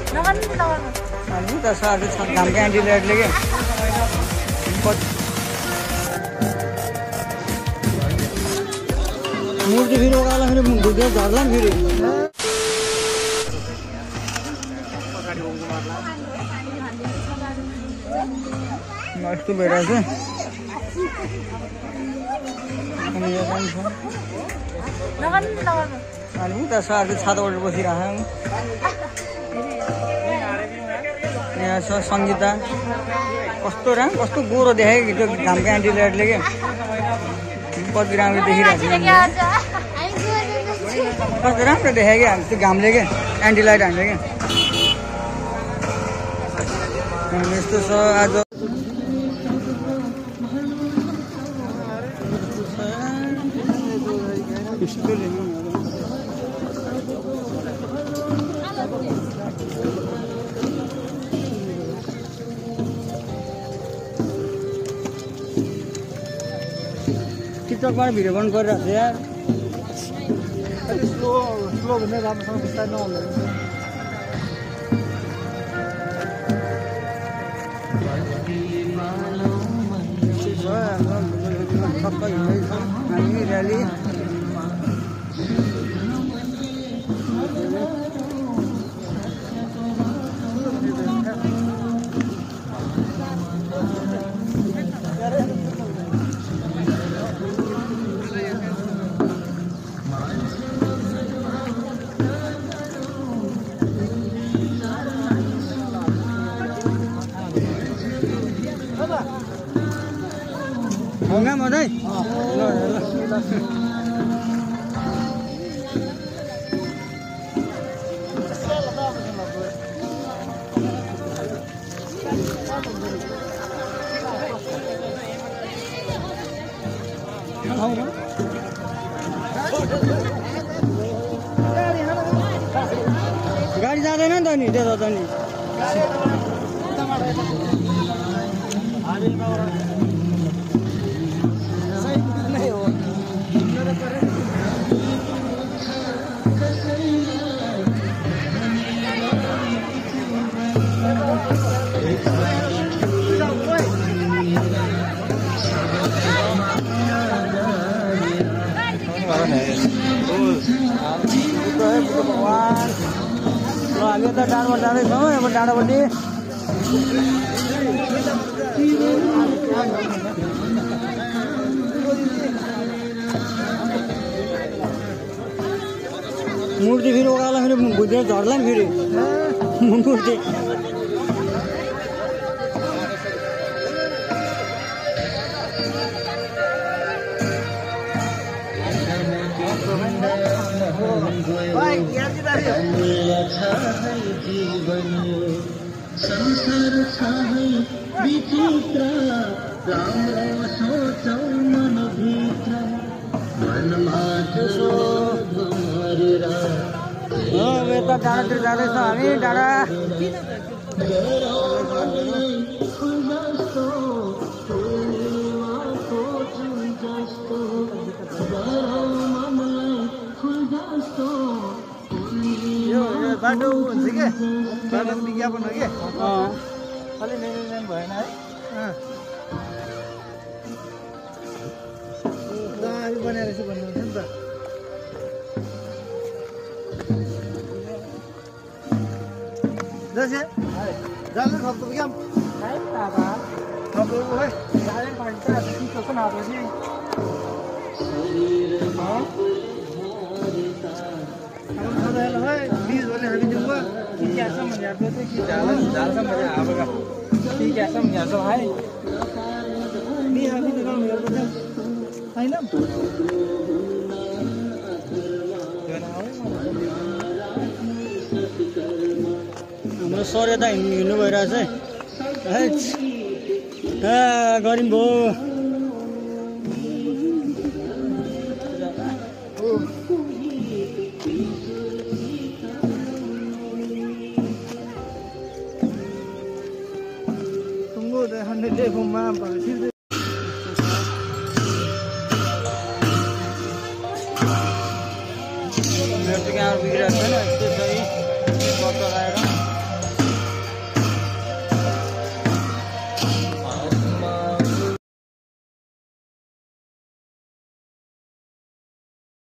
अनि त सर घाम क्यान्डिडेटले के मूर्ति फेरि उकालो फेरि भिडियो झर्ला नि फेरि यस्तो भइरहेछ अनि उता सर छाताबाट बसिरहेको यहाँ छ सङ्गीता कस्तो कस्तो गोरो देखायो कि त्यो घाम क्यान्डिडेटले के कति राम्रो देखिरहेको छ कस्तो राम्रो देखायो क्या त्यो घामले क्या एन्टी लाइट हान्यो क्या यस्तो छ आज टिकटकबाट भिडियो बनाउनु परिरहेको छ यार स्लो भन्दा राम्रोसँग बिस्तारै नहुँदैन सबै हिँड्दैछ हामी र्याली होगा मदै गाडी जाँदैन नि त नि त्यो त नि भगवान ल हामी त डाँडाबाट जाँदैछौँ अब डाँडापट्टि मूर्ति फेरि उकालो फेरि भिडियो झर्ला नि फेरि मूर्ति संसार छाहै विचित्र राम्रो सोचौ मनभित्र मनमा झरेर यता डाँडातिर जाँदैछ हामी डाँडा बाटो हुन्छ के बाटो विज्ञापन हो कि अलि मेन भएन है गाडी बनाएर चाहिँ भन्नुहुन्छ नि त जैसे जाने सक्दो क्या सक्दो है जाने पार्टी त कसो नातो जी हेलो है प्लीज बोले हामी दिउँगा ठीक है समझ आते थे कि जाल समझ आएगा ठीक है समझ आता है नहीं अभी देखो मेरे को है ना हाम्रो सर यता हिँड्नु भइरहेछ है गरिम भयो Tunggu deh, handai deh,